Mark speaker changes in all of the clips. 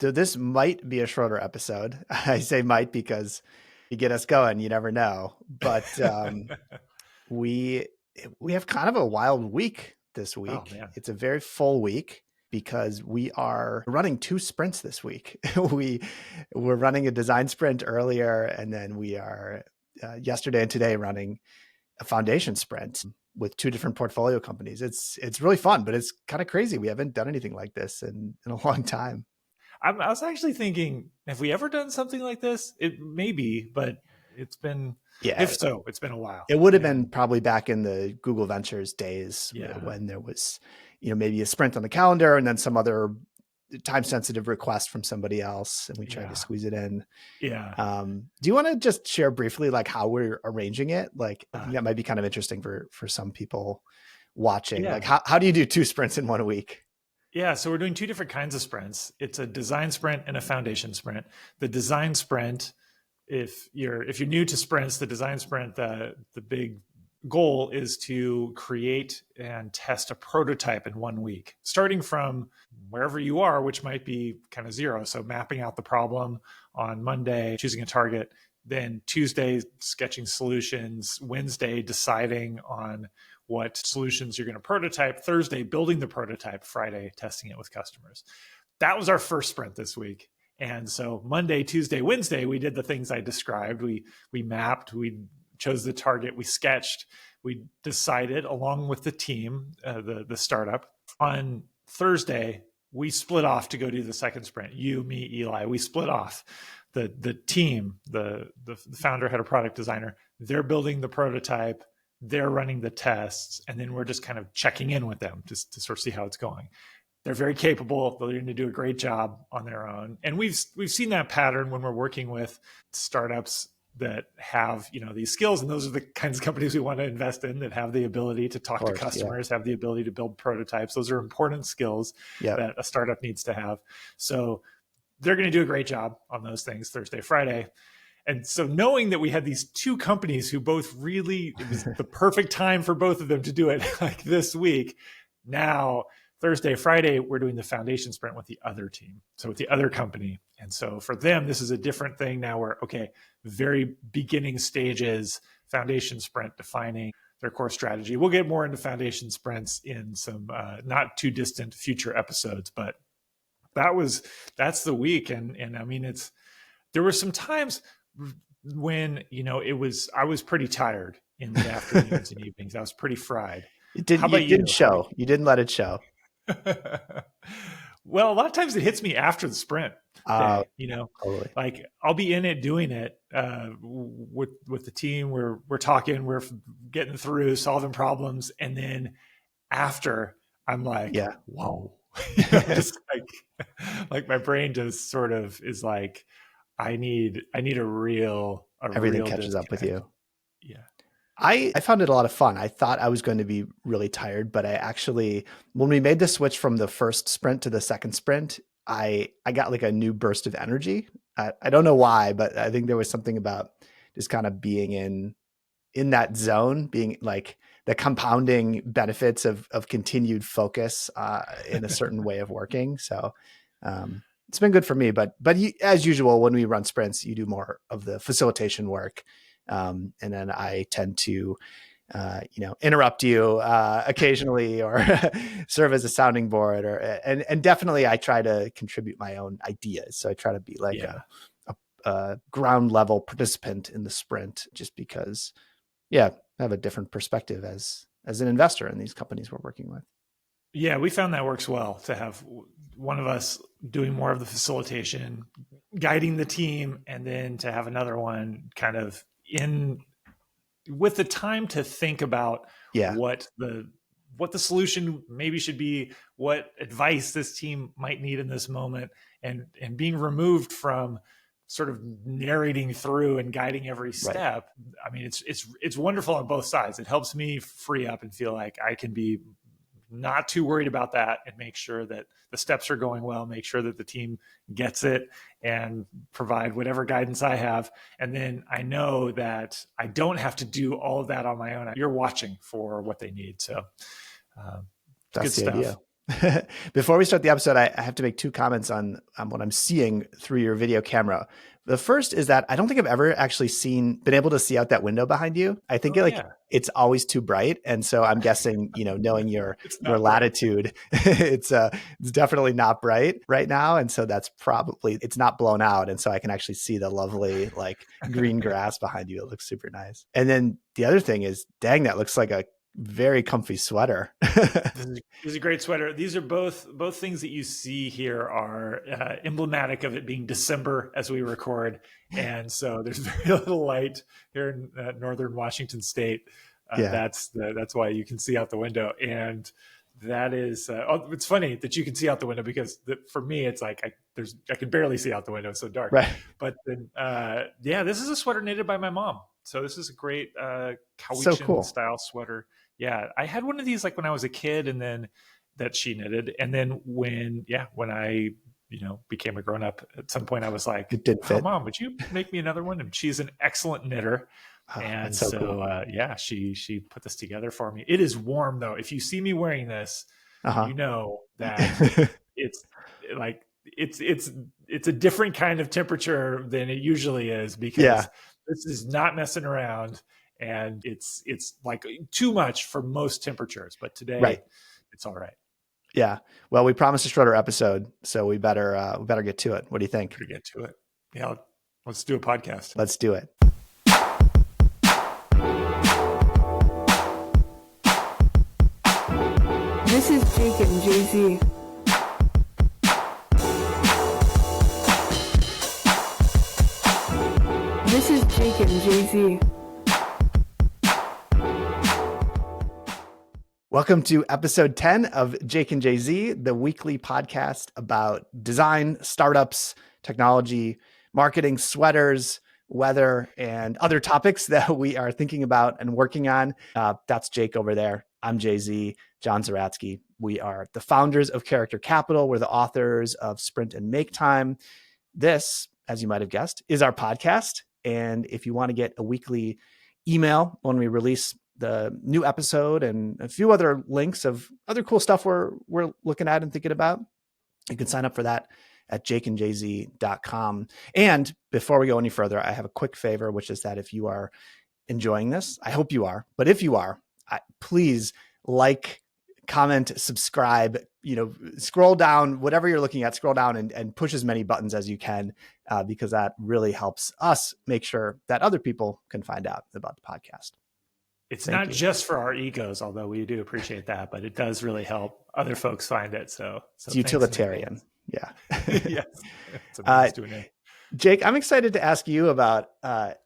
Speaker 1: So this might be a shorter episode. I say might because you get us going, you never know. But we we have kind of a wild week this
Speaker 2: Oh
Speaker 1: week.
Speaker 2: man.
Speaker 1: It's a very full week because we are running 2 sprints this week. We're running a design sprint earlier, and then we are yesterday and today running a foundation sprint with 2 different portfolio companies. It's really fun, but it's kind of crazy. We haven't done anything like this in a long time.
Speaker 2: I was actually thinking, have we ever done something like this? It may be, but it's been,
Speaker 1: Yeah,
Speaker 2: if so, it's been a while.
Speaker 1: it would have been
Speaker 2: And
Speaker 1: probably back in the Google Ventures days
Speaker 2: yeah,
Speaker 1: when there was, maybe a sprint on the calendar and then some other time sensitive request from somebody else, and we tried to
Speaker 2: yeah,
Speaker 1: squeeze it in.
Speaker 2: yeah.
Speaker 1: Do you want to just share briefly like how we're arranging it? Like, I
Speaker 2: Uh,
Speaker 1: think that might be kind of interesting for some people watching. Like,
Speaker 2: yeah.
Speaker 1: how do you do 2 sprints in one week?
Speaker 2: Yeah, so we're doing two different kinds of sprints. It's a design sprint and a foundation sprint. The design sprint, if you're new to sprints, the design sprint, the big goal is to create and test a prototype in 1 week, starting from wherever you are, which might be kind of zero. So mapping out the problem on Monday, choosing a target, then Tuesday sketching solutions, Wednesday deciding on what solutions you're going to prototype, Thursday building the prototype, Friday testing it with customers. That was our first sprint this week. And so Monday, Tuesday, Wednesday, we did the things I described. We mapped, we chose the target, we sketched, we decided along with the team, the startup. On Thursday, we split off to go do the second sprint. You, me, Eli, we split off. The team, the founder, head of product designer, they're building the prototype, they're running the tests, and then we're just kind of checking in with them just to sort of see how it's going. They're very capable. They're going to do a great job on their own. And we've seen that pattern when we're working with startups that have, these skills. And those are the kinds of companies we want to invest in, that have the ability to talk to customers, have the ability to build prototypes. Those are important skills that a startup needs to have. So they're going to do a great job on those things Thursday, Friday. And so knowing that we had these two companies who both really, it was the perfect time for both of them to do it like this week. Now, Thursday, Friday, we're doing the foundation sprint with the other team. So with the other company. And so for them, this is a different thing now where, okay, very beginning stages, foundation sprint, defining their core strategy. We'll get more into foundation sprints in some not too distant future episodes, but that's the week. And I mean, there were some times when, I was pretty tired in the afternoons and evenings. I was pretty fried. How about
Speaker 1: It didn't
Speaker 2: you?
Speaker 1: show. You didn't let it show.
Speaker 2: Well, a lot of times it hits me after the sprint day,
Speaker 1: Totally.
Speaker 2: like I'll be in it doing it with the team. We're talking, we're getting through, solving problems. And then after, I'm like,
Speaker 1: Yeah.
Speaker 2: whoa, just like my brain just sort of is like, I need a real
Speaker 1: Everything catches
Speaker 2: disconnect.
Speaker 1: up with you.
Speaker 2: Yeah.
Speaker 1: I found it a lot of fun. I thought I was going to be really tired, but I actually, when we made the switch from the first sprint to the second sprint, I got like a new burst of energy. I don't know why, but I think there was something about just kind of being in that zone, being like the compounding benefits of continued focus in a certain way of working. So it's been good for me. But as usual, when we run sprints, you do more of the facilitation work. And then I tend to, interrupt you occasionally or serve as a sounding board, and definitely I try to contribute my own ideas. So I try to be like a ground level participant in the sprint, just because, I have a different perspective as an investor in these companies we're working with.
Speaker 2: Yeah, we found that works well to have one of us doing more of the facilitation, guiding the team, and then to have another one kind of in with the time to think about what the solution maybe should be, what advice this team might need in this moment, and being removed from sort of narrating through and guiding every step. Right. I mean, it's wonderful on both sides. It helps me free up and feel like I can be not too worried about that and make sure that the steps are going well, make sure that the team gets it, and provide whatever guidance I have. And then I know that I don't have to do all of that on my own. You're watching for what they need. So
Speaker 1: that's the idea. Before we start the episode, I have to make two comments on what I'm seeing through your video camera. The first is that I don't think I've ever actually been able to see out that window behind you. I think
Speaker 2: Oh yeah,
Speaker 1: it's always too bright, and so I'm guessing, knowing
Speaker 2: it's
Speaker 1: your
Speaker 2: not bright.
Speaker 1: latitude, it's definitely not bright right now, and so that's probably it's not blown out, and so I can actually see the lovely like green grass behind you. It looks super nice. And then the other thing is, dang, that looks like a very comfy sweater.
Speaker 2: This is a great sweater. These are both things that you see here are emblematic of it being December as we record, and so there's very little light here in northern Washington State.
Speaker 1: Yeah.
Speaker 2: That's why you can see out the window, and that is it's funny that you can see out the window because for me it's like I can barely see out the window, it's so dark.
Speaker 1: Right.
Speaker 2: But then yeah, this is a sweater knitted by my mom, so this is a great
Speaker 1: So
Speaker 2: Cowichan
Speaker 1: cool.
Speaker 2: style sweater. Yeah, I had one of these like when I was a kid, and then that she knitted, and then when I became a grown up, at some point I was like,
Speaker 1: It did
Speaker 2: "Oh,
Speaker 1: fit.
Speaker 2: mom, would you make me another one?" And she's an excellent knitter,
Speaker 1: Oh,
Speaker 2: and
Speaker 1: that's so
Speaker 2: so
Speaker 1: cool.
Speaker 2: yeah, she put this together for me. It is warm though. If you see me wearing this,
Speaker 1: Uh-huh.
Speaker 2: you know that it's like it's a different kind of temperature than it usually is
Speaker 1: Yeah.
Speaker 2: because this is not messing around, and it's like too much for most temperatures, but
Speaker 1: Right.
Speaker 2: today it's all right.
Speaker 1: Yeah. Well, we promised a shorter episode, so we better get to it. What do you think?
Speaker 2: Better get to it. Yeah, let's do a podcast.
Speaker 1: Let's do it.
Speaker 3: This is Jake and Jay-Z. This is Jake and Jay-Z.
Speaker 1: Welcome to episode 10 of Jake and Jay-Z, the weekly podcast about design, startups, technology, marketing, sweaters, weather, and other topics that we are thinking about and working on. That's Jake over there. I'm Jay-Z, John Zaratsky. We are the founders of Character Capital. We're the authors of Sprint and Make Time. This, as you might have guessed, is our podcast. And if you want to get a weekly email when we release the new episode and a few other links of other cool stuff we're looking at and thinking about, you can sign up for that at jakeandjz.com. And before we go any further, I have a quick favor, which is that if you are enjoying this, I hope you are, but if you are, please like, comment, subscribe, scroll down, whatever you're looking at, scroll down and push as many buttons as you can, because that really helps us make sure that other people can find out about the podcast.
Speaker 2: It's not just for our egos, although we do appreciate that, but it does really help other folks find it. So
Speaker 1: it's utilitarian. Yeah.
Speaker 2: Yes. It's
Speaker 1: Jake, I'm excited to ask you about a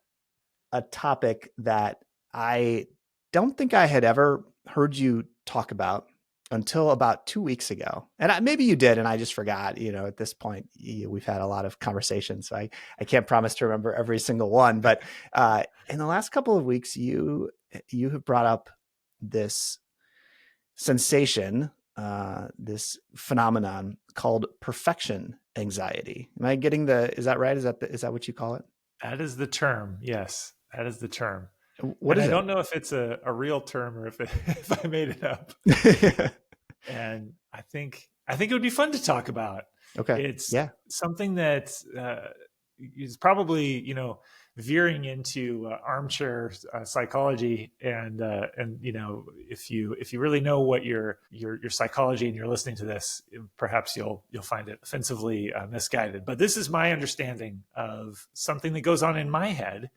Speaker 1: topic that I don't think I had ever heard you talk about until about 2 weeks ago. And maybe you did, and I just forgot. At this point, we've had a lot of conversations, so I can't promise to remember every single one. But in the last couple of weeks, you have brought up this sensation, this phenomenon called perfection anxiety. Am I getting is that right? Is that what you call it?
Speaker 2: That is the term. Yes, that is the term.
Speaker 1: What is it?
Speaker 2: I don't know if it's a real term or if I made it up. And I think it would be fun to talk about.
Speaker 1: Okay.
Speaker 2: It's something that is probably, veering into armchair psychology, and if you really know what your psychology and you're listening to this, perhaps you'll find it offensively misguided. But this is my understanding of something that goes on in my head,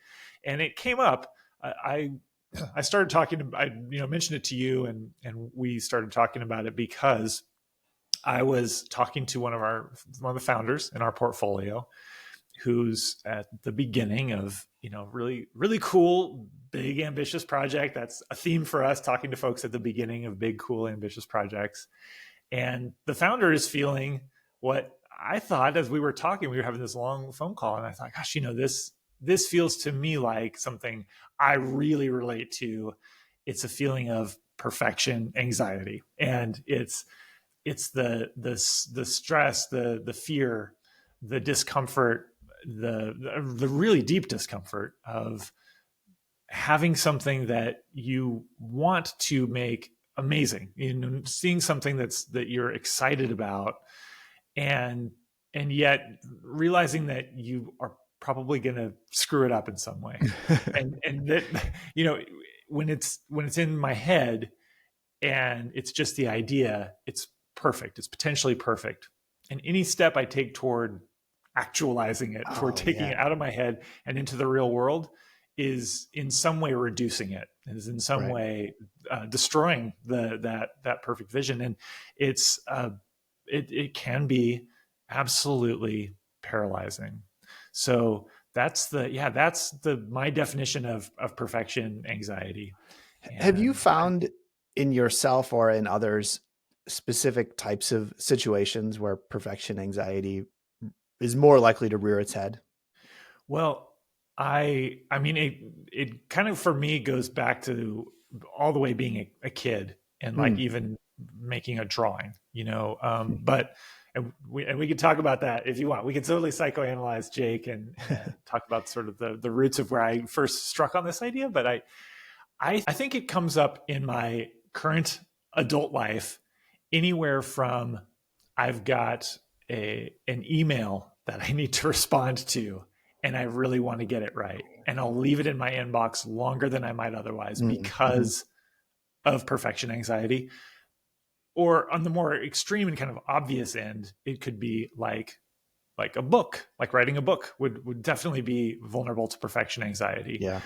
Speaker 2: and it came up. I started talking. I mentioned it to you, and we started talking about it because I was talking to one of the founders in our portfolio, who's at the beginning of really really cool, big, ambitious project. That's a theme for us, talking to folks at the beginning of big, cool, ambitious projects. And the founder is feeling what I thought as we were talking. We were having this long phone call, and I thought, gosh, this feels to me like something I really relate to. It's a feeling of perfection anxiety, and it's the stress, the fear, the discomfort, the really deep discomfort of having something that you want to make amazing. Seeing something that you're excited about, and yet realizing that you are probably going to screw it up in some way, and that when it's in my head and it's just the idea, it's perfect. It's potentially perfect, and any step I take toward actualizing it, toward taking it out of my head and into the real world, is in some way reducing it, is in some way destroying that perfect vision. And it's it can be absolutely paralyzing. So that's my definition of perfection anxiety.
Speaker 1: Have you
Speaker 2: And
Speaker 1: found in yourself or in others specific types of situations where perfection anxiety is more likely to rear its head?
Speaker 2: well, I mean, it kind of, for me, goes back to all the way being a kid, and like even making a drawing, but we could talk about that if you want. We could totally psychoanalyze Jake and talk about sort of the roots of where I first struck on this idea. But I think it comes up in my current adult life, anywhere from I've got an email that I need to respond to, and I really want to get it right, and I'll leave it in my inbox longer than I might otherwise because of perfection anxiety. Or on the more extreme and kind of obvious end, it could be like a book, like writing a book would definitely be vulnerable to perfection anxiety.
Speaker 1: Yeah.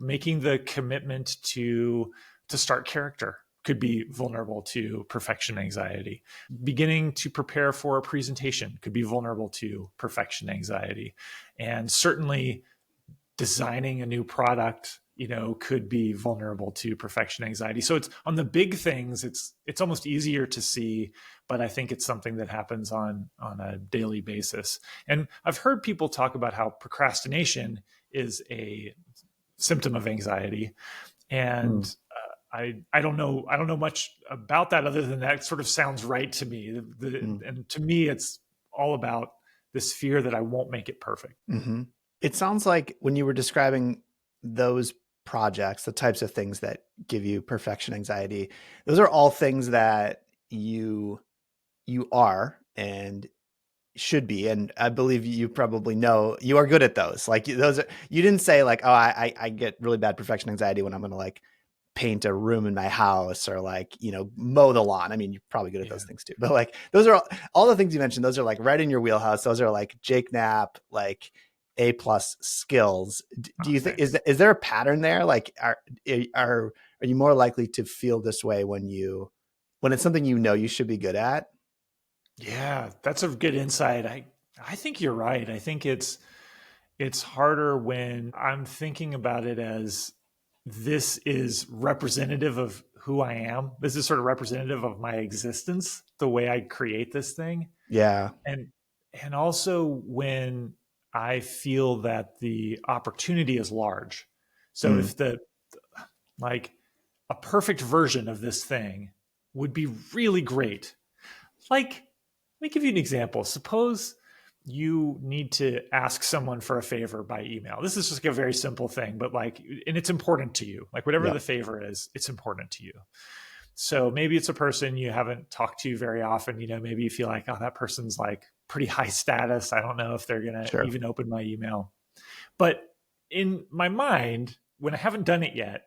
Speaker 2: Making the commitment to start character could be vulnerable to perfection anxiety. Beginning to prepare for a presentation could be vulnerable to perfection anxiety. And certainly designing a new product, could be vulnerable to perfection anxiety. So it's on the big things, it's almost easier to see, but I think it's something that happens on a daily basis. And I've heard people talk about how procrastination is a symptom of anxiety. And I don't know much about that, other than that sort of sounds right to me. And to me, it's all about this fear that I won't make it perfect.
Speaker 1: Mm-hmm. It sounds like when you were describing those projects, the types of things that give you perfection anxiety, those are all things that you are and should be. And I believe you probably know you are good at those. Like those are, you didn't say like, oh, I get really bad perfection anxiety when I'm going to like paint a room in my house or like, mow the lawn. I mean, you're probably good at those things too, but like, those are all the things you mentioned. Those are like right in your wheelhouse. Those are like Jake Knapp, like A+ skills. Do you think, is there a pattern there? Like, are you more likely to feel this way when it's something you should be good at?
Speaker 2: Yeah, that's a good insight. I think you're right. I think it's harder when I'm thinking about it as this is representative of who I am. This is sort of representative of my existence, the way I create this thing.
Speaker 1: Yeah.
Speaker 2: And also when I feel that the opportunity is large. So if like a perfect version of this thing would be really great. Like, let me give you an example. Suppose you need to ask someone for a favor by email. This is just like a very simple thing, but and it's important to you. Like whatever the favor is, it's important to you. So maybe it's a person you haven't talked to very often. Maybe you feel like, oh, that person's like pretty high status. I don't know if they're going to even open my email. But in my mind, when I haven't done it yet,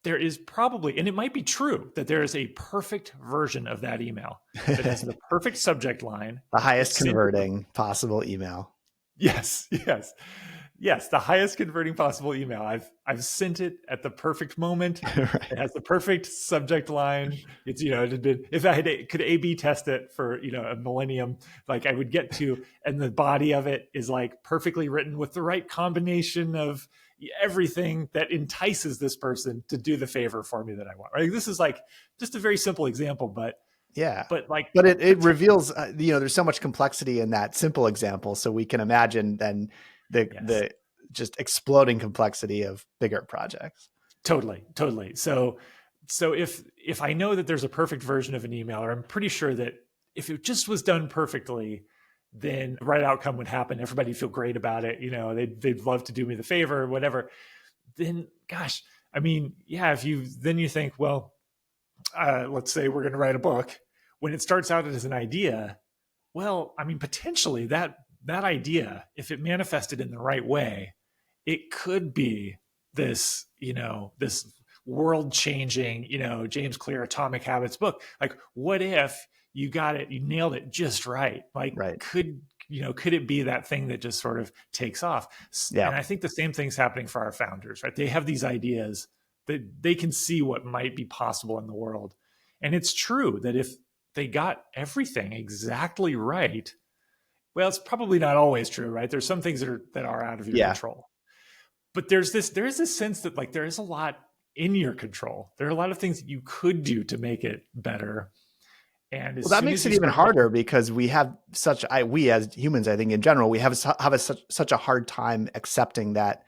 Speaker 2: there is probably, and it might be true, that there is a perfect version of that email that has the perfect subject line.
Speaker 1: The highest converting possible email.
Speaker 2: Yes. The highest converting possible email. I've sent it at the perfect moment. Right. It has the perfect subject line. It's, it had been, if I could A/B test it for, a millennium, like I would get to, and the body of it is like perfectly written with the right combination of everything that entices this person to do the favor for me that I want. Right? This is like just a very simple example, but it reveals,
Speaker 1: there's so much complexity in that simple example. So we can imagine then the just exploding complexity of bigger projects.
Speaker 2: Totally. So if I know that there's a perfect version of an email, or I'm pretty sure that if it just was done perfectly, then the right outcome would happen. Everybody would feel great about it. They'd love to do me the favor or whatever. Then, gosh, I mean, if you think, well, let's say we're going to write a book. When it starts out as an idea, well, I mean, potentially that idea, if it manifested in the right way, it could be this, this world changing, James Clear Atomic Habits book. Like, what if you got it, you nailed it just right? Like,
Speaker 1: Right.
Speaker 2: could it be that thing that just sort of takes off?
Speaker 1: Yeah.
Speaker 2: And I think the same thing's happening for our founders, right? They have these ideas that they can see what might be possible in the world. And it's true that if they got everything exactly right, well, it's probably not always true, right? There's some things that are out of your control. But there is this sense that like there is a lot in your control. There are a lot of things that you could do to make it better. And
Speaker 1: that makes it even harder because we have we as humans, I think in general, we have such a hard time accepting that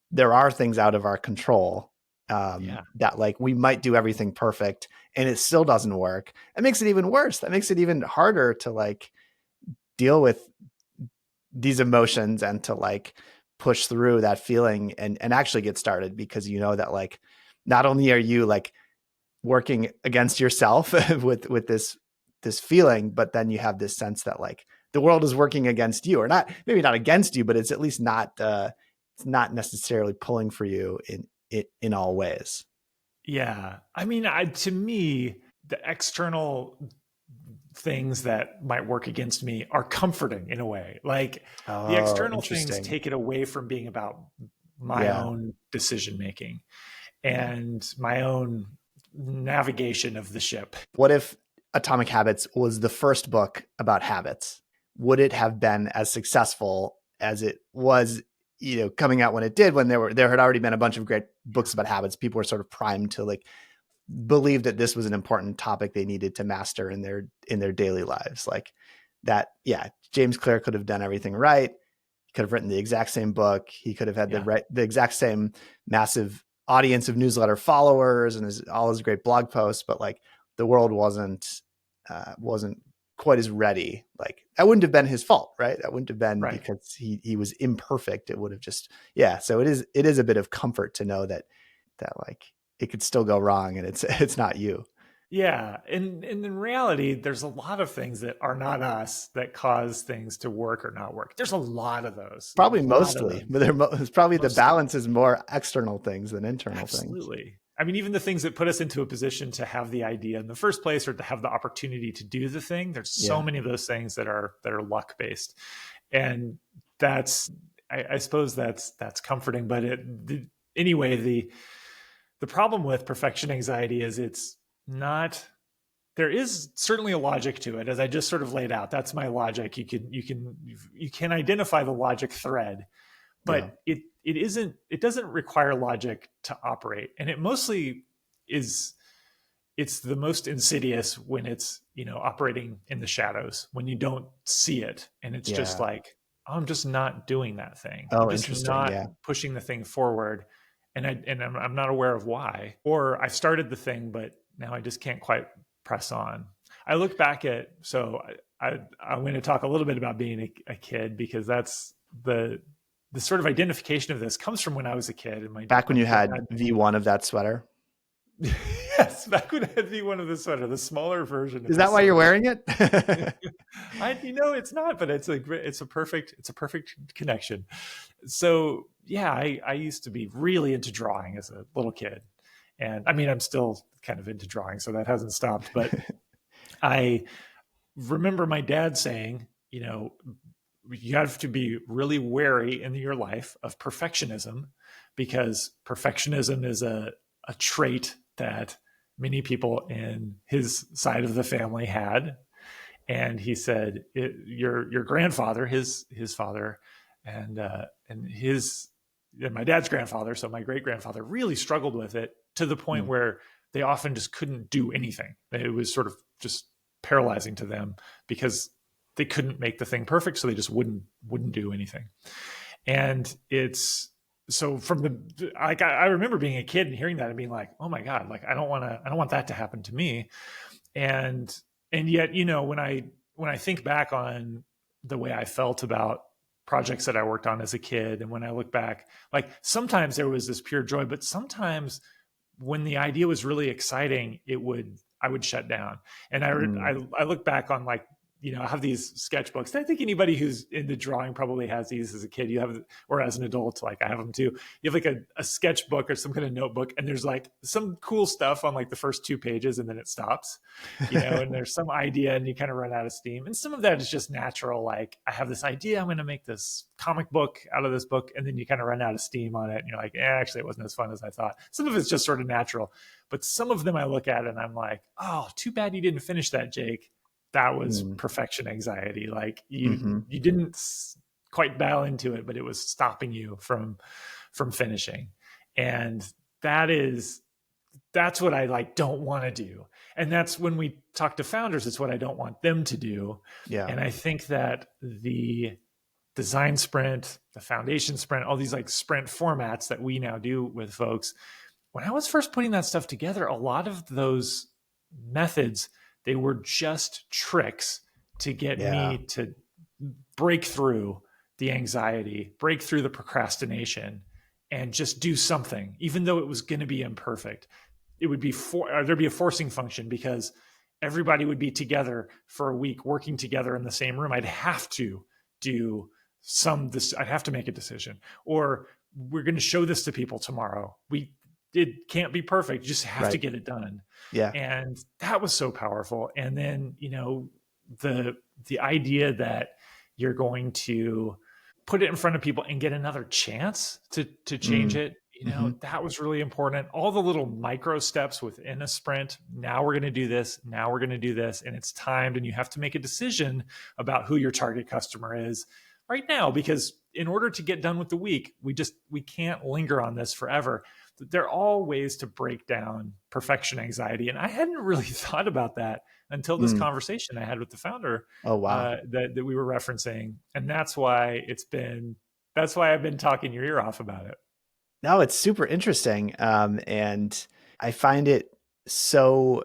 Speaker 1: there are things out of our control. That like we might do everything perfect and it still doesn't work. It makes it even worse. That makes it even harder to like deal with these emotions and to like push through that feeling and actually get started, because that like not only are you like working against yourself with this feeling, but then you have this sense that like the world is working against you, or not, maybe not against you, but it's at least not it's not necessarily pulling for you in all ways.
Speaker 2: Yeah. I mean, to me, the external things that might work against me are comforting in a way. Like the external things take it away from being about my own decision making and my own navigation of the ship.
Speaker 1: What if Atomic Habits was the first book about habits? Would it have been as successful as it was, coming out when it did, when there had already been a bunch of great books about habits? People were sort of primed to like believe that this was an important topic they needed to master in their daily lives. Like that. Yeah. James Clear could have done everything right. He could have written the exact same book. He could have had the exact same massive audience of newsletter followers and all his great blog posts, but like the world wasn't quite as ready. Like that wouldn't have been his fault, right? That wouldn't have been because he was imperfect. It would have just, So it is a bit of comfort to know that like it could still go wrong and it's not you.
Speaker 2: Yeah. And in reality, there's a lot of things that are not us that cause things to work or not work. There's a lot of those.
Speaker 1: Probably mostly, but it's probably the balance is more external things than internal things.
Speaker 2: Absolutely. I mean, even the things that put us into a position to have the idea in the first place or to have the opportunity to do the thing, there's so many of those things that are luck based. And I suppose that's comforting, but anyway, the problem with perfection anxiety is there is certainly a logic to it, as I just sort of laid out. That's my logic. You can identify the logic thread, but it doesn't require logic to operate. And it mostly it's the most insidious when it's, operating in the shadows, when you don't see it. And it's just like, I'm just not doing that thing. I'm just not pushing the thing forward. And I'm not aware of why, or I've started the thing, but now I just can't quite press on. I look back at, so I'm going to talk a little bit about being a kid, because that's the sort of identification of this comes from when I was a kid. And
Speaker 1: back when you had V1 of that sweater.
Speaker 2: Yes, back when I had V1 of the sweater, the smaller version.
Speaker 1: Is that why you're wearing it?
Speaker 2: It's not, but it's a perfect connection. So yeah, I used to be really into drawing as a little kid. And I mean, I'm still kind of into drawing, so that hasn't stopped. But I remember my dad saying, you have to be really wary in your life of perfectionism, because perfectionism is a trait that many people in his side of the family had. And he said, your grandfather, his father, and my dad's grandfather, so my great grandfather, really struggled with it to the point where they often just couldn't do anything. It was sort of just paralyzing to them because they couldn't make the thing perfect. So they just wouldn't do anything. And it's so I remember being a kid and hearing that and being like, oh my God, like I don't want that to happen to me. And yet, when I think back on the way I felt about projects that I worked on as a kid, and when I look back, like sometimes there was this pure joy, but sometimes when the idea was really exciting, I would shut down. And I look back on like, I have these sketchbooks. I think anybody who's into drawing probably has these as a kid. You have, or as an adult, like I have them too. You have like a sketchbook or some kind of notebook, and there's like some cool stuff on like the first 2 pages, and then it stops. And there's some idea, and you kind of run out of steam. And some of that is just natural. Like I have this idea, I'm going to make this comic book out of this book, and then you kind of run out of steam on it, and you're like, actually, it wasn't as fun as I thought. Some of it's just sort of natural, but some of them I look at and I'm like, oh, too bad you didn't finish that, Jake. That was perfection anxiety. Like you didn't quite dial into it, but it was stopping you from finishing. And that's what I like don't want to do. And that's when we talk to founders, it's what I don't want them to do.
Speaker 1: Yeah.
Speaker 2: And I think that the design sprint, the foundation sprint, all these like sprint formats that we now do with folks, when I was first putting that stuff together, a lot of those methods, they were just tricks to get me to break through the anxiety, break through the procrastination, and just do something, even though it was going to be imperfect. It would be there'd be a forcing function because everybody would be together for a week, working together in the same room. I'd have to do I'd have to make a decision, or we're going to show this to people tomorrow. It can't be perfect. You just have to get it done.
Speaker 1: Yeah.
Speaker 2: And that was so powerful. And then, the idea that you're going to put it in front of people and get another chance to change it, that was really important. All the little micro steps within a sprint. Now we're going to do this. Now we're going to do this. And it's timed, and you have to make a decision about who your target customer is right now, because in order to get done with the week, we can't linger on this forever. There are all ways to break down perfection anxiety. And I hadn't really thought about that until this conversation I had with the founder.
Speaker 1: Oh, wow.
Speaker 2: That we were referencing. And that's why I've been talking your ear off about it.
Speaker 1: No, it's super interesting. And I find it so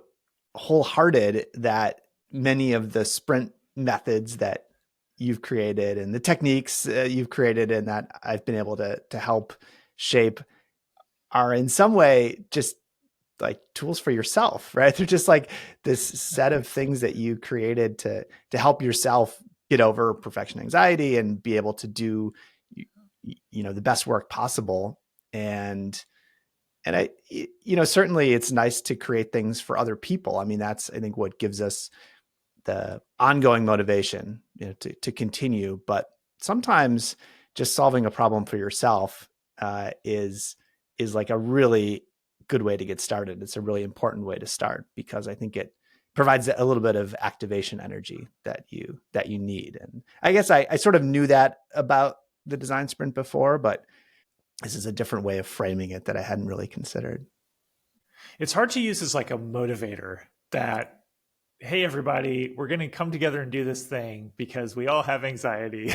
Speaker 1: wholehearted that many of the sprint methods that you've created and the techniques you've created and that I've been able to help shape are in some way just like tools for yourself, right? They're just like this set of things that you created to help yourself get over perfection anxiety and be able to do, the best work possible. And I, certainly it's nice to create things for other people. I mean, that's, I think, what gives us the ongoing motivation, to continue. But sometimes just solving a problem for yourself is like a really good way to get started. It's a really important way to start because I think it provides a little bit of activation energy that you need. And I guess I sort of knew that about the design sprint before, but this is a different way of framing it that I hadn't really considered.
Speaker 2: It's hard to use as like a motivator that, hey, everybody, we're going to come together and do this thing because we all have anxiety.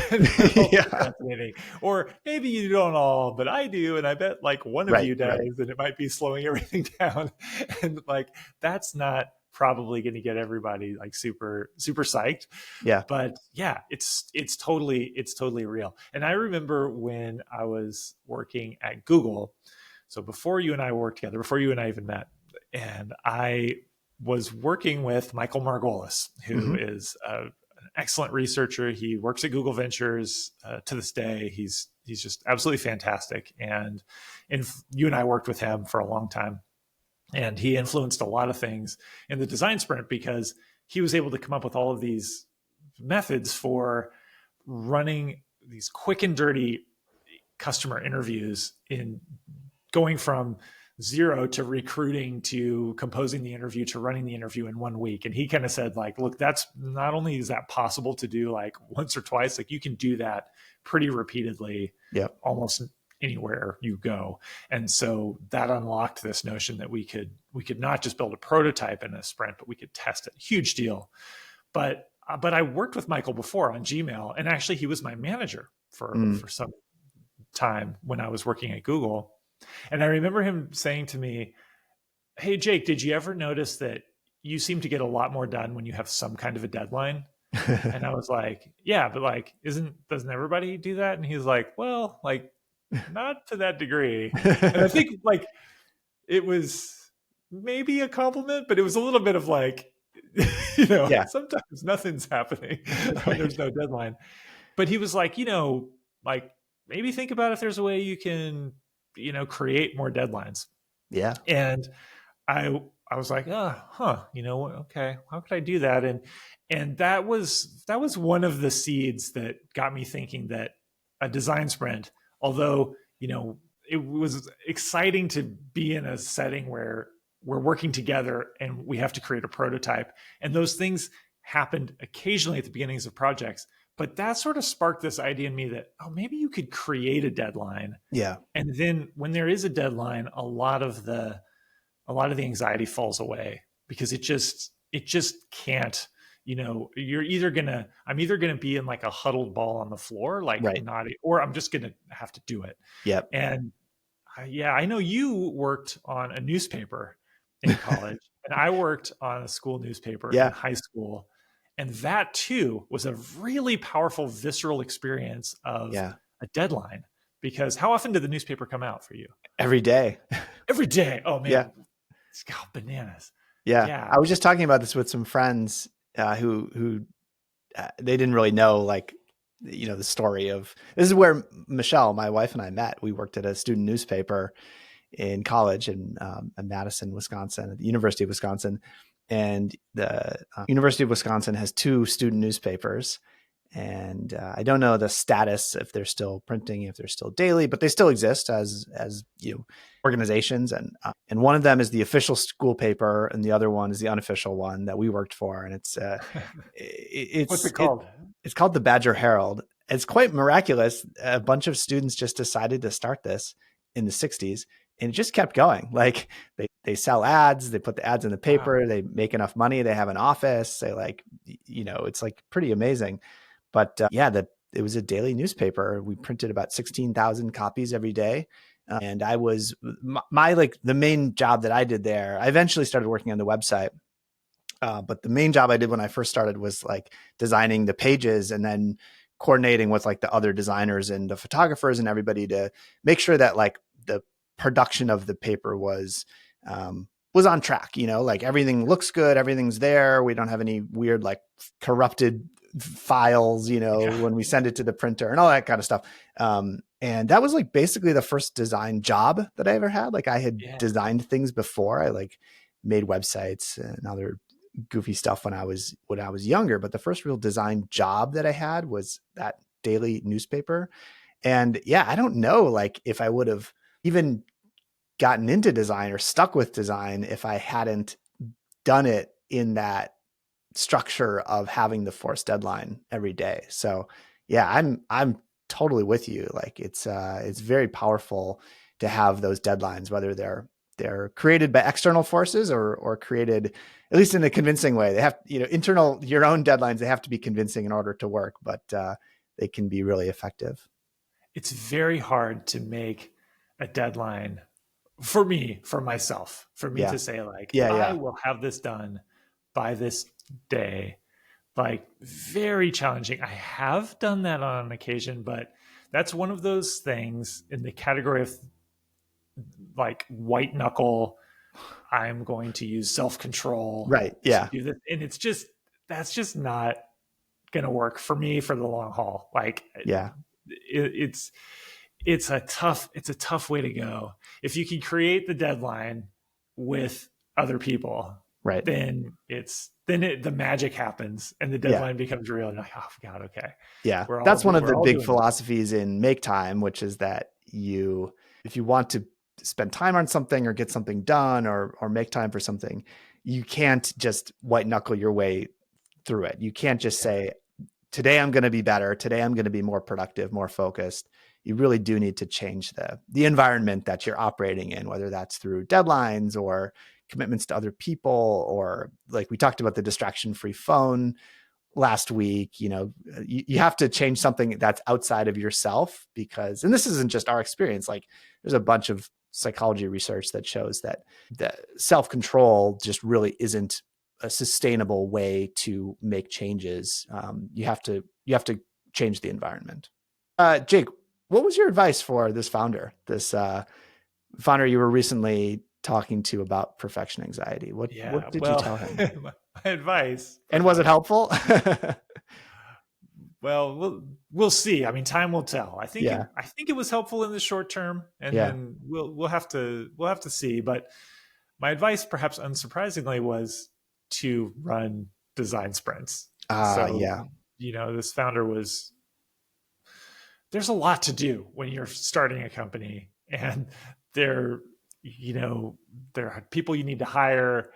Speaker 2: Or maybe you don't all, but I do. And I bet like one of you does, and it might be slowing everything down. And like, that's not probably going to get everybody like super, super psyched.
Speaker 1: Yeah.
Speaker 2: But yeah, it's totally real. And I remember when I was working at Google. So before you and I worked together, before you and I even met, and I was working with Michael Margolis, who is an excellent researcher. He works at Google Ventures to this day. He's just absolutely fantastic. And you and I worked with him for a long time. And he influenced a lot of things in the design sprint because he was able to come up with all of these methods for running these quick and dirty customer interviews, in going from zero to recruiting to composing the interview to running the interview in 1 week. And he kind of said like, look, that's not only is that possible to do like once or twice, like you can do that pretty repeatedly, almost anywhere you go. And so that unlocked this notion that we could not just build a prototype in a sprint, but we could test it. Huge deal. But I worked with Michael before on Gmail, and actually he was my manager for some time when I was working at Google. And I remember him saying to me, hey, Jake, did you ever notice that you seem to get a lot more done when you have some kind of a deadline? And I was like, yeah, but like, doesn't everybody do that? And he's like, well, like not to that degree. And I think like it was maybe a compliment, but it was a little bit of like,
Speaker 1: Yeah.
Speaker 2: sometimes nothing's happening when
Speaker 1: Right.
Speaker 2: there's no deadline. But he was like, like maybe think about if there's a way you can, create more deadlines.
Speaker 1: Yeah.
Speaker 2: And I was like, oh, huh, okay, how could I do that? And that was one of the seeds that got me thinking that a design sprint, although it was exciting to be in a setting where we're working together and we have to create a prototype, and those things happened occasionally at the beginnings of projects. But that sort of sparked this idea in me that, oh, maybe you could create a deadline,
Speaker 1: Yeah.
Speaker 2: and then when there is a deadline, a lot of the anxiety falls away, because it just can't, I'm either gonna be in like a huddled ball on the floor, like
Speaker 1: Right.
Speaker 2: not, or I'm just gonna have to do it.
Speaker 1: Yep.
Speaker 2: And yeah, I know you worked on a newspaper in college, and I worked on a school newspaper in
Speaker 1: Yeah.
Speaker 2: high school. And that too was a really powerful, visceral experience of
Speaker 1: Yeah.
Speaker 2: a deadline. Because how often did the newspaper come out for you?
Speaker 1: Every day.
Speaker 2: Every day. Oh
Speaker 1: Yeah.
Speaker 2: man, it's got bananas.
Speaker 1: Yeah.
Speaker 2: Yeah.
Speaker 1: I was just talking about this with some friends who they didn't really know, like, the story of this is where Michelle, my wife, and I met. We worked at a student newspaper in college in Madison, Wisconsin, at the University of Wisconsin. And the University of Wisconsin has two student newspapers. And I don't know the status, if they're still printing, if they're still daily, but they still exist as organizations. And one of them is the official school paper, and the other one is the unofficial one that we worked for. And
Speaker 2: What's it called?
Speaker 1: it's called the Badger Herald. It's quite miraculous. A bunch of students just decided to start this in the 60s, and it just kept going. Like they sell ads, they put the ads in the paper,
Speaker 2: Wow.
Speaker 1: they make enough money, they have an office, they it's like pretty amazing. But it was a daily newspaper. We printed about 16,000 copies every day. And I was the main job that I did there. I eventually started working on the website. But the main job I did when I first started was like designing the pages, and then coordinating with like the other designers and the photographers and everybody to make sure that like the production of the paper was on track. Like everything looks good, everything's there. We don't have any weird like corrupted files,
Speaker 2: Yeah.
Speaker 1: when we send it to the printer and all that kind of stuff. And that was like basically the first design job that I ever had. Like I had
Speaker 2: Yeah.
Speaker 1: designed things before. I like made websites and other goofy stuff when I was younger, but the first real design job that I had was that daily newspaper. And yeah, I don't know like if I would have even gotten into design or stuck with design if I hadn't done it in that structure of having the forced deadline every day. So yeah, I'm totally with you. Like it's very powerful to have those deadlines, whether they're created by external forces or created at least in a convincing way. They have, internal, your own deadlines, they have to be convincing in order to work, but they can be really effective.
Speaker 2: It's very hard to make a deadline for myself, for me
Speaker 1: Yeah.
Speaker 2: to say like,
Speaker 1: Yeah.
Speaker 2: I
Speaker 1: Yeah.
Speaker 2: will have this done by this day. Like very challenging. I have done that on an occasion, but that's one of those things in the category of like white knuckle. I'm going to use self-control
Speaker 1: Right.
Speaker 2: to
Speaker 1: Yeah.
Speaker 2: do this. And that's just not going to work for me for the long haul. Like
Speaker 1: Yeah.
Speaker 2: it's a tough way to go. If you can create the deadline with other people,
Speaker 1: Right.
Speaker 2: then the magic happens and the
Speaker 1: Yeah.
Speaker 2: deadline becomes real. And like, oh God, okay.
Speaker 1: Yeah. That's one of
Speaker 2: We're
Speaker 1: the
Speaker 2: all
Speaker 1: big
Speaker 2: doing
Speaker 1: philosophies in Make Time, which is that if you want to spend time on something or get something done or make time for something, you can't just white knuckle your way through it. You can't just say, today I'm going to be better. Today I'm going to be more productive, more focused. You really do need to change the environment that you're operating in, whether that's through deadlines or commitments to other people, or like we talked about the distraction-free phone last week. You have to change something that's outside of yourself, because, and this isn't just our experience, like there's a bunch of psychology research that shows that the self-control just really isn't a sustainable way to make changes. You have to change the environment. Jake, what was your advice for this founder you were recently talking to about perfection anxiety? What
Speaker 2: Yeah.
Speaker 1: did you
Speaker 2: Well,
Speaker 1: tell him?
Speaker 2: my advice.
Speaker 1: And was it helpful?
Speaker 2: Well, we'll see. I mean, time will tell.
Speaker 1: Yeah.
Speaker 2: I think it was helpful in the short term, and
Speaker 1: Yeah.
Speaker 2: then we'll have to see. But my advice, perhaps unsurprisingly, was to run design sprints. So,
Speaker 1: Yeah.
Speaker 2: this founder was. There's a lot to do when you're starting a company, and there, there are people you need to hire,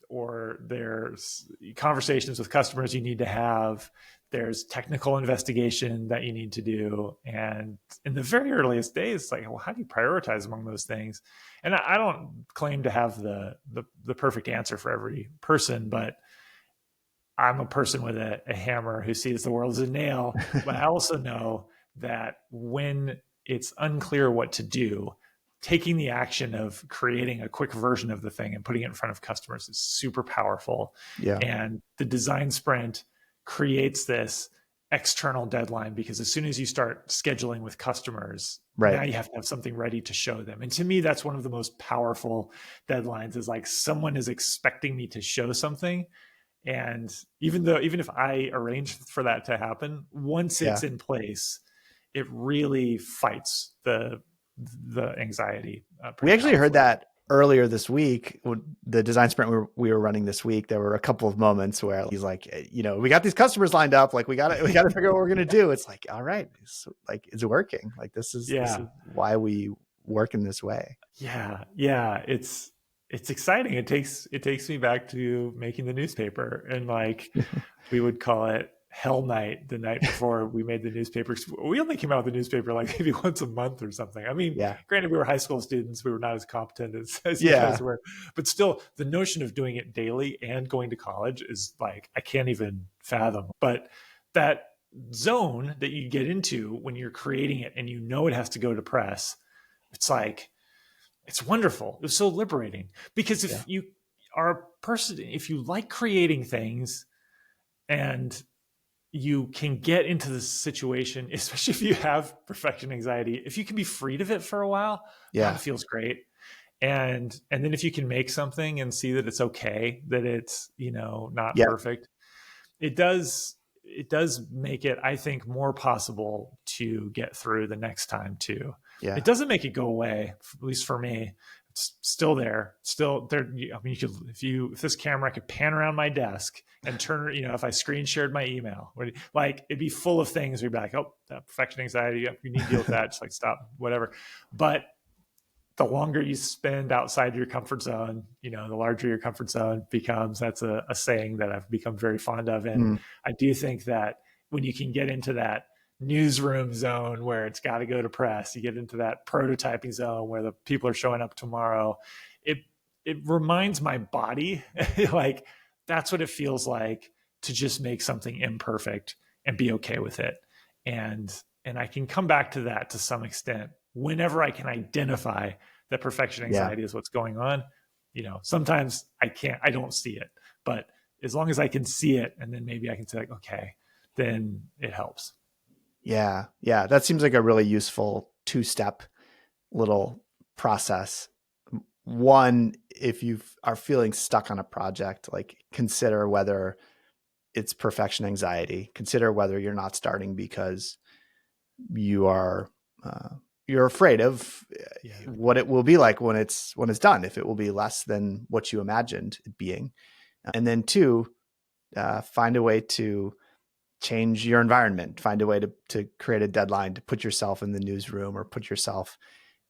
Speaker 2: or there's conversations with customers you need to have. There's technical investigation that you need to do. And in the very earliest days, like, well, how do you prioritize among those things? And I don't claim to have the perfect answer for every person, but I'm a person with a hammer who sees the world as a nail. But I also know that when it's unclear what to do, taking the action of creating a quick version of the thing and putting it in front of customers is super powerful.
Speaker 1: Yeah.
Speaker 2: And the design sprint creates this external deadline, because as soon as you start scheduling with customers,
Speaker 1: Right.
Speaker 2: now you have to have something ready to show them. And to me, that's one of the most powerful deadlines, is like someone is expecting me to show something. And even if I arrange for that to happen, once it's in place, it really fights the anxiety.
Speaker 1: We actually heard that earlier this week, the design sprint we were running this week. There were a couple of moments where he's like, we got these customers lined up. Like we got to figure out what we're going to do. It's like, all right, is it working? Like this is why we work in this way.
Speaker 2: Yeah. It's exciting. It takes me back to making the newspaper, and like we would call it Hell Night the night before we made the newspaper. We only came out with the newspaper like maybe once a month or something. I mean, granted, we were high school students. We were not as competent as you guys were, but still the notion of doing it daily and going to college is like, I can't even fathom. But that zone that you get into when you're creating it and it has to go to press, it's like, it's wonderful. It was so liberating, because if you are a person, if you like creating things and you can get into the situation, especially if you have perfection anxiety, if you can be freed of it for a while, that feels great. And then if you can make something and see that it's okay, that it's, not perfect, it does make it, I think, more possible to get through the next time too. Yeah. It doesn't make it go away, at least for me. It's still there. Still there. I mean, if this camera could pan around my desk and turn, if I screen shared my email, like it'd be full of things. We'd be like, oh, that perfection anxiety, you need to deal with that. Just like stop, whatever. But the longer you spend outside your comfort zone, the larger your comfort zone becomes. That's a saying that I've become very fond of. And I do think that when you can get into that newsroom zone where it's got to go to press, you get into that prototyping zone where the people are showing up tomorrow, it reminds my body like that's what it feels like to just make something imperfect and be okay with it. And I can come back to that to some extent whenever I can identify that perfection anxiety is what's going on. Sometimes I don't see it, but as long as I can see it, and then maybe I can say like, okay, then it helps.
Speaker 1: Yeah. That seems like a really useful 2-step little process. One, if you are feeling stuck on a project, like consider whether it's perfection anxiety. Consider whether you're not starting because you're afraid of what it will be like when it's done, if it will be less than what you imagined it being. And then 2, find a way to change your environment, find a way to create a deadline, to put yourself in the newsroom or put yourself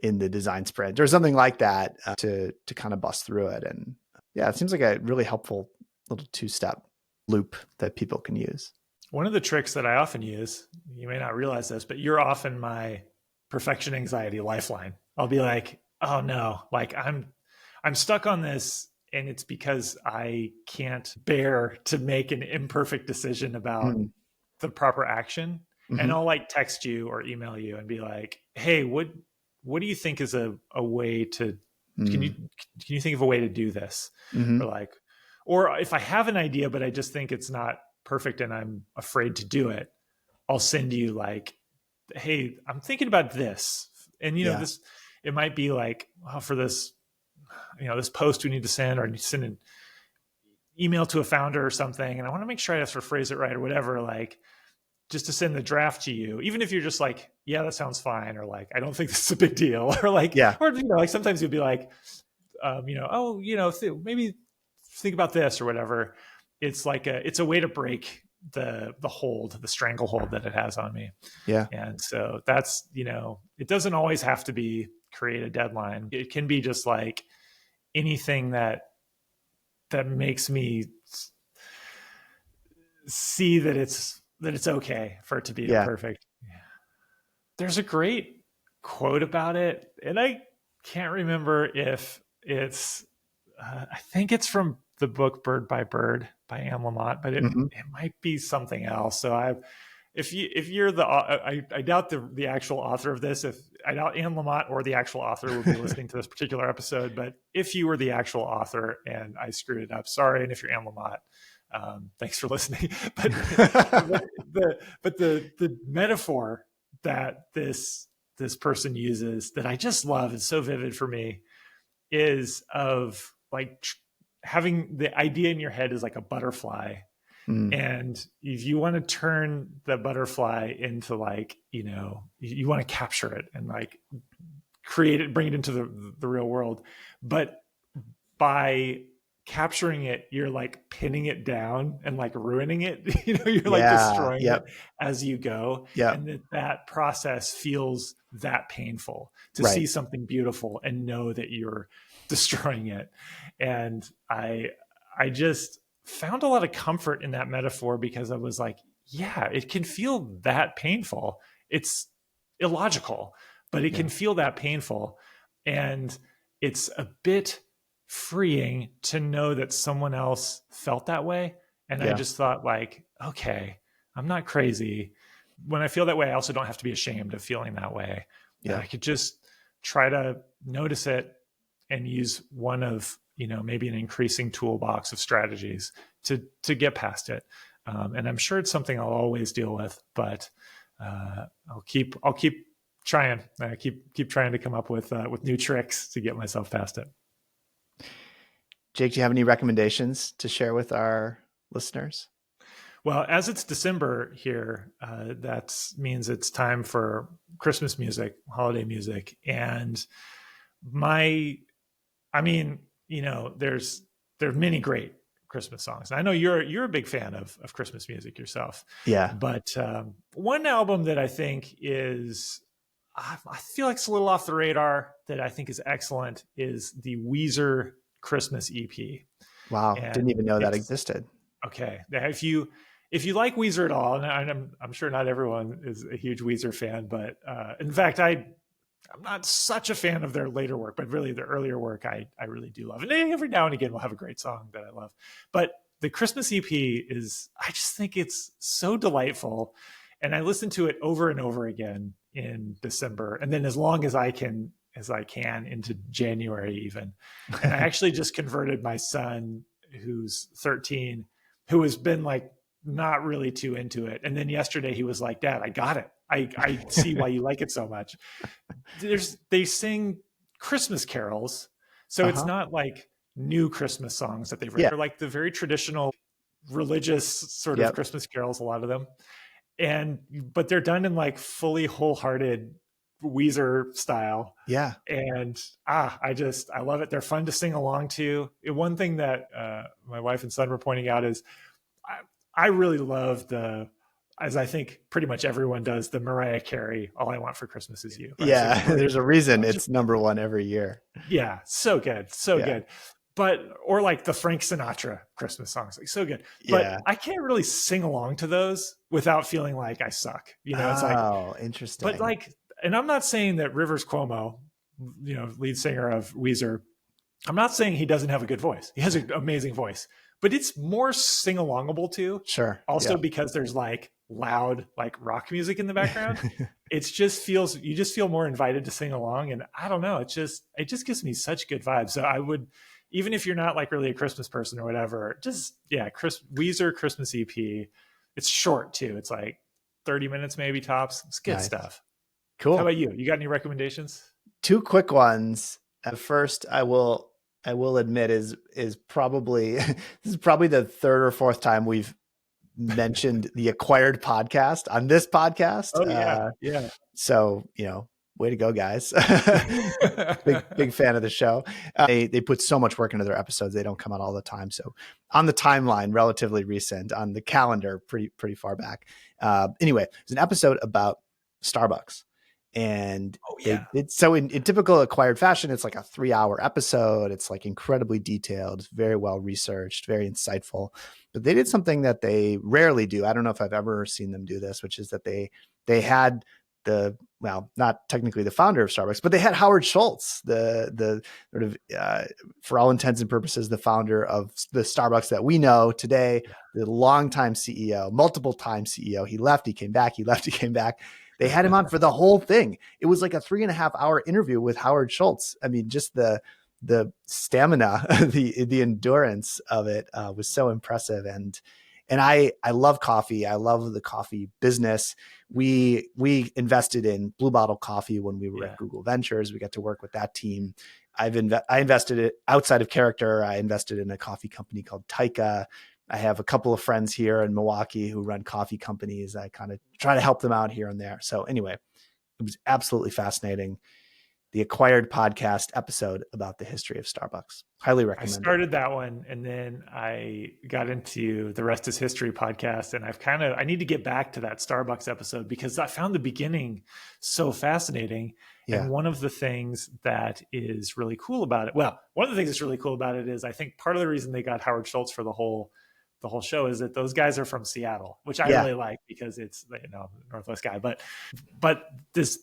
Speaker 1: in the design sprint or something like that, to kind of bust through it. And it seems like a really helpful little 2-step loop that people can use.
Speaker 2: One of the tricks that I often use, you may not realize this, but you're often my perfection anxiety lifeline. I'll be like, oh no, like I'm stuck on this, and it's because I can't bear to make an imperfect decision about the proper action. And I'll like text you or email you and be like, hey, what do you think is a way to, can you think of a way to do this? Or if I have an idea, but I just think it's not perfect and I'm afraid to do it, I'll send you like, hey, I'm thinking about this. And this, it might be like, for this this post we need to send, or I need to send an email to a founder or something, and I want to make sure I have to phrase it right or whatever, like just to send the draft to you, even if you're just like, yeah, that sounds fine, or like, I don't think this is a big deal, or like,
Speaker 1: Yeah.
Speaker 2: or like sometimes you'll be like, maybe think about this or whatever. It's like it's a way to break the hold, the stranglehold that it has on me.
Speaker 1: Yeah.
Speaker 2: And so that's, it doesn't always have to be create a deadline. It can be just like anything that makes me see that it's okay for it to be perfect. Yeah. There's a great quote about it, and I can't remember if it's I think it's from the book Bird by Bird by Anne Lamott, but it might be something else. So if you're I doubt the actual author of this. If I doubt Anne Lamott or the actual author would be listening to this particular episode, but if you were the actual author and I screwed it up, sorry. And if you're Anne Lamott, thanks for listening. But the metaphor that this person uses that I just love, is so vivid for me, is of like having the idea in your head is like a butterfly. And if you want to turn the butterfly into like, you want to capture it and like create it, bring it into the real world. But by capturing it, you're like pinning it down and like ruining it. You're like destroying it as you go. And that process feels that painful to see something beautiful and know that you're destroying it. And I just found a lot of comfort in that metaphor, because I was like, yeah, it can feel that painful. It's illogical, but it can feel that painful. And it's a bit freeing to know that someone else felt that way. And I just thought like, okay, I'm not crazy. When I feel that way, I also don't have to be ashamed of feeling that way. I could just try to notice it and use one of, maybe an increasing toolbox of strategies to get past it. And I'm sure it's something I'll always deal with, but I'll keep trying. I keep trying to come up with new tricks to get myself past it.
Speaker 1: Jake, do you have any recommendations to share with our listeners?
Speaker 2: Well, as it's December here, that means it's time for Christmas music, holiday music. And there are many great Christmas songs. And I know you're a big fan of Christmas music yourself.
Speaker 1: Yeah.
Speaker 2: But one album that I think I feel like it's a little off the radar, that I think is excellent, is the Weezer Christmas EP.
Speaker 1: Wow.
Speaker 2: And
Speaker 1: didn't even know that existed.
Speaker 2: Okay. If you like Weezer at all, and I'm sure not everyone is a huge Weezer fan, but in fact, I'm not such a fan of their later work, but really their earlier work, I really do love. And every now and again, we'll have a great song that I love. But the Christmas EP I just think it's so delightful. And I listen to it over and over again in December. And then as long as I can into January even. And I actually just converted my son, who's 13, who has been like not really too into it. And then yesterday he was like, Dad, I got it. I see why you like it so much. They sing Christmas carols. So it's not like new Christmas songs that they've written. They're like the very traditional religious sort of Christmas carols, a lot of them. But they're done in like fully wholehearted Weezer style.
Speaker 1: Yeah.
Speaker 2: And I love it. They're fun to sing along to. One thing that my wife and son were pointing out is I really love as I think pretty much everyone does, the Mariah Carey, All I Want for Christmas Is You. Right?
Speaker 1: Yeah. So there's a reason it's number one every year.
Speaker 2: Yeah. So good. So good. Or like the Frank Sinatra Christmas songs, like so good. But I can't really sing along to those without feeling like I suck. It's like,
Speaker 1: interesting.
Speaker 2: But like, and I'm not saying that Rivers Cuomo, lead singer of Weezer, I'm not saying he doesn't have a good voice. He has an amazing voice, but it's more sing-alongable too.
Speaker 1: Sure.
Speaker 2: Also because there's like loud, like rock music in the background. You just feel more invited to sing along. And I don't know, it just gives me such good vibes. So I would, even if you're not like really a Christmas person or whatever, Weezer Christmas EP. It's short too. It's like 30 minutes, maybe tops. It's good stuff.
Speaker 1: Cool.
Speaker 2: How about you? You got any recommendations?
Speaker 1: 2 quick ones. At first, I will I will admit is probably this is probably the third or fourth time we've mentioned the Acquired podcast on this podcast.
Speaker 2: Oh yeah, yeah.
Speaker 1: So, way to go, guys. Big fan of the show. They put so much work into their episodes. They don't come out all the time. So on the timeline, relatively recent, on the calendar, pretty far back. Anyway, it's an episode about Starbucks. And
Speaker 2: Oh yeah.
Speaker 1: so in typical Acquired fashion, it's like a 3-hour episode. It's like incredibly detailed, very well researched, very insightful. But they did something that they rarely do. I don't know if I've ever seen them do this, which is that they had not technically the founder of Starbucks, but they had Howard Schultz, the sort of, for all intents and purposes, the founder of the Starbucks that we know today, the longtime CEO, multiple time CEO. He left, he came back, he left, he came back. They had him on for the whole thing. It was like a 3.5-hour interview with Howard Schultz. I mean, just the stamina, the endurance of it was so impressive. And I love coffee. I love the coffee business. We invested in Blue Bottle Coffee when we were at Google Ventures. We got to work with that team. I invested it outside of character. I invested in a coffee company called Taika. I have a couple of friends here in Milwaukee who run coffee companies. I kind of try to help them out here and there. So anyway, it was absolutely fascinating. The Acquired podcast episode about the history of Starbucks. Highly recommend.
Speaker 2: I started that one, and then I got into the Rest is History podcast, and I need to get back to that Starbucks episode because I found the beginning so fascinating. Yeah. And one of the things that is really cool about it, is I think part of the reason they got Howard Schultz for the whole show is that those guys are from Seattle, which I really like because it's, Northwest guy, but this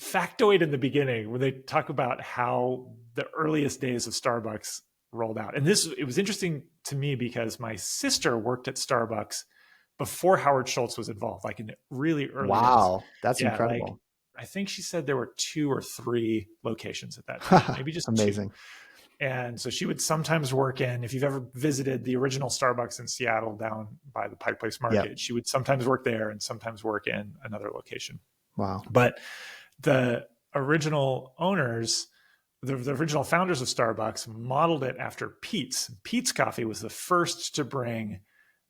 Speaker 2: factoid in the beginning where they talk about how the earliest days of Starbucks rolled out. And it was interesting to me because my sister worked at Starbucks before Howard Schultz was involved, like in the really early
Speaker 1: days. That's incredible.
Speaker 2: Like, I think she said there were 2 or 3 locations at that time, maybe just
Speaker 1: amazing.
Speaker 2: 2. And so she would sometimes work in, if you've ever visited the original Starbucks in Seattle down by the Pike Place Market, she would sometimes work there and sometimes work in another location.
Speaker 1: Wow.
Speaker 2: But the original owners, the original founders of Starbucks modeled it after Peet's. Peet's Coffee was the first to bring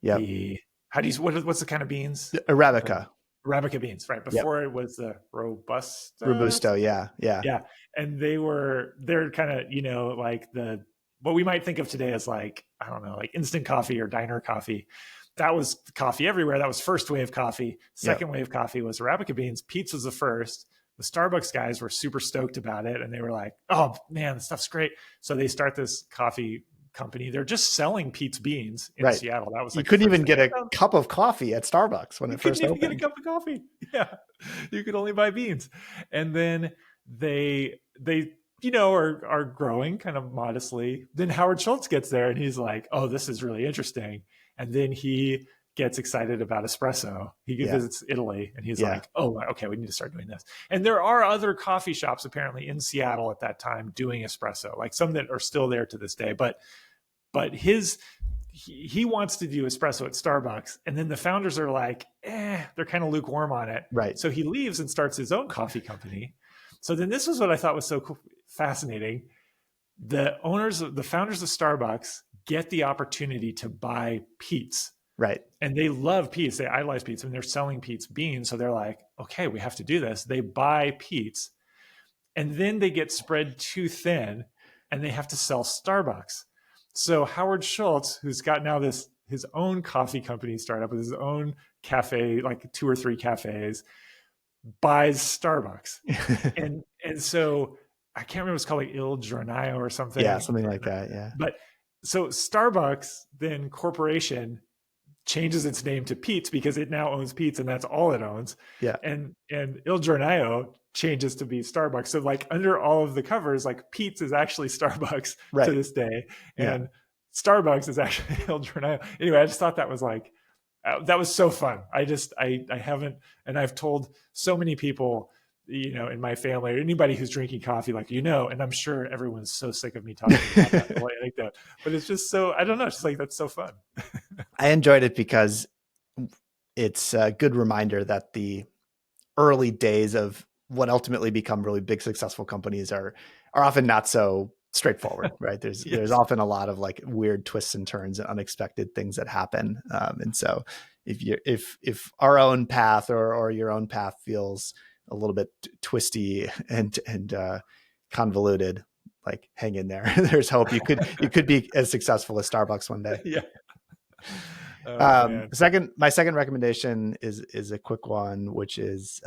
Speaker 2: what's the kind of beans?
Speaker 1: Arabica.
Speaker 2: Arabica beans, right? Before it was the
Speaker 1: Robusto, yeah.
Speaker 2: And they're kind of, like what we might think of today as like, I don't know, like instant coffee or diner coffee. That was coffee everywhere. That was first wave coffee. Second wave coffee was Arabica beans. Peet's was the first. The Starbucks guys were super stoked about it. And they were like, oh man, this stuff's great. So they start this coffee company. They're just selling Peet's beans in Seattle. That was
Speaker 1: you couldn't even get a cup of coffee at Starbucks when it first opened.
Speaker 2: You couldn't even get a cup of coffee. Yeah. You could only buy beans. And then they are growing kind of modestly. Then Howard Schultz gets there and he's like, oh, this is really interesting. And then he gets excited about espresso. He visits Italy and he's like, oh, okay, we need to start doing this. And there are other coffee shops apparently in Seattle at that time doing espresso, like some that are still there to this day. But he wants to do espresso at Starbucks. And then the founders are like, they're kind of lukewarm on it.
Speaker 1: Right.
Speaker 2: So he leaves and starts his own coffee company. So then this was what I thought was so fascinating. The founders of Starbucks get the opportunity to buy Peet's.
Speaker 1: Right.
Speaker 2: And they love Peet's. They idolize Peet's and they're selling Peet's beans. So they're like, okay, we have to do this. They buy Peet's and then they get spread too thin and they have to sell Starbucks. So Howard Schultz, who's got now his own coffee company startup with his own cafe, like 2 or 3 cafes, buys Starbucks. and so I can't remember, it's called like Il Giornale or something.
Speaker 1: Yeah, something like that. Yeah.
Speaker 2: But so Starbucks then corporation changes its name to Peet's because it now owns Peet's and that's all it owns.
Speaker 1: Yeah.
Speaker 2: And Il Giornale changes to be Starbucks. So like under all of the covers, like Peet's is actually Starbucks to this day. And Starbucks is actually Il Giornale. Anyway, I just thought that was like, that was so fun. I haven't, and I've told so many people, in my family or anybody who's drinking coffee, like, and I'm sure everyone's so sick of me talking about that whole anecdote, but it's just so, I don't know. It's just like, that's so fun.
Speaker 1: I enjoyed it because it's a good reminder that the early days of what ultimately become really big, successful companies are often not so straightforward, right? There's
Speaker 2: Yes.
Speaker 1: there's often a lot of like weird twists and turns and unexpected things that happen. And so if our own path or your own path feels a little bit twisty and convoluted, like hang in there. There's hope. You could be as successful as Starbucks one day.
Speaker 2: Yeah. Oh, man.
Speaker 1: My second recommendation is a quick one, which is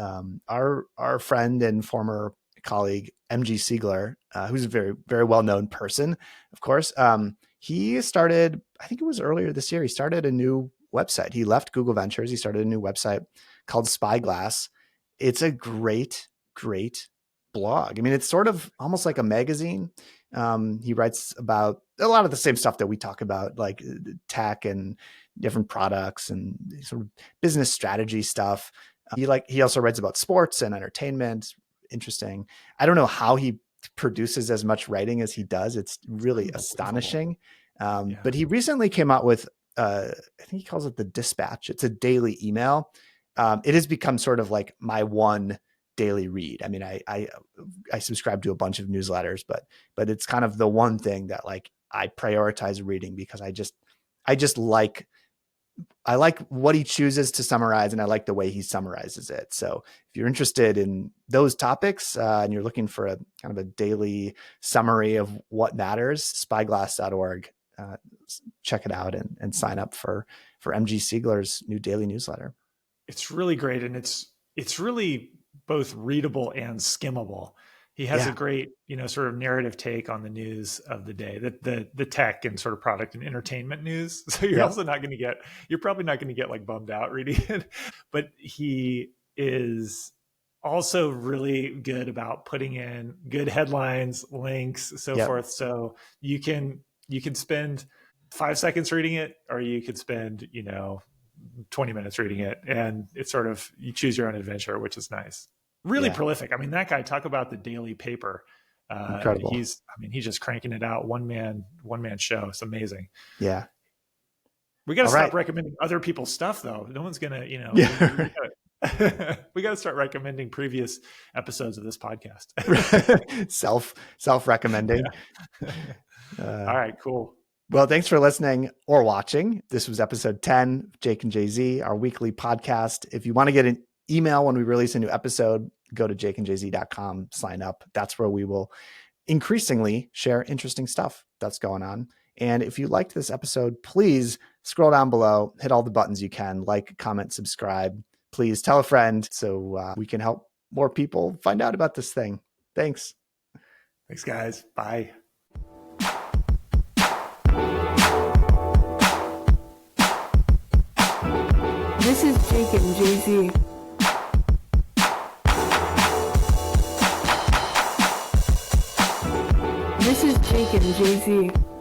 Speaker 1: our friend and former colleague MG Siegler, who's a very very well known person, of course. He started, I think it was earlier this year, he started a new website. He left Google Ventures. He started a new website called Spyglass. It's a great blog. I mean, it's sort of almost like a magazine. He writes about a lot of the same stuff that we talk about, like tech and different products and sort of business strategy stuff. He also writes about sports and entertainment. Interesting. I don't know how he produces as much writing as he does. It's really astonishing. But he recently came out with, I think he calls it the Dispatch. It's a daily email. It has become sort of like my one daily read. I mean, I subscribe to a bunch of newsletters, but it's kind of the one thing that like I prioritize reading because I like what he chooses to summarize, and I like the way he summarizes it. So if you're interested in those topics and you're looking for a kind of a daily summary of what matters, spyglass.org, check it out and sign up for MG Siegler's new daily newsletter.
Speaker 2: It's really great. And it's really both readable and skimmable. He has a great, sort of narrative take on the news of the day, the tech and sort of product and entertainment news. So you're probably not going to get like bummed out reading it, but he is also really good about putting in good headlines, links, so forth. So you can spend 5 seconds reading it, or you could spend, 20 minutes reading it, and it's sort of, you choose your own adventure, which is nice. Really prolific. I mean, that guy, talk about the daily paper.
Speaker 1: Incredible.
Speaker 2: He's just cranking it out. One man show. It's amazing.
Speaker 1: Yeah.
Speaker 2: We got to stop recommending other people's stuff though. No one's going to, we got to start recommending previous episodes of this podcast.
Speaker 1: Self-recommending.
Speaker 2: All right, cool.
Speaker 1: Well, thanks for listening or watching. This was episode 10 of Jake and Jay-Z, our weekly podcast. If you want to get an email when we release a new episode, go to jakeandjz.com, sign up. That's where we will increasingly share interesting stuff that's going on. And if you liked this episode, please scroll down below, hit all the buttons you can, like, comment, subscribe. Please tell a friend so we can help more people find out about this thing. Thanks.
Speaker 2: Thanks, guys. Bye.
Speaker 3: This is Jake and Jay-Z. This is Jake and Jay-Z.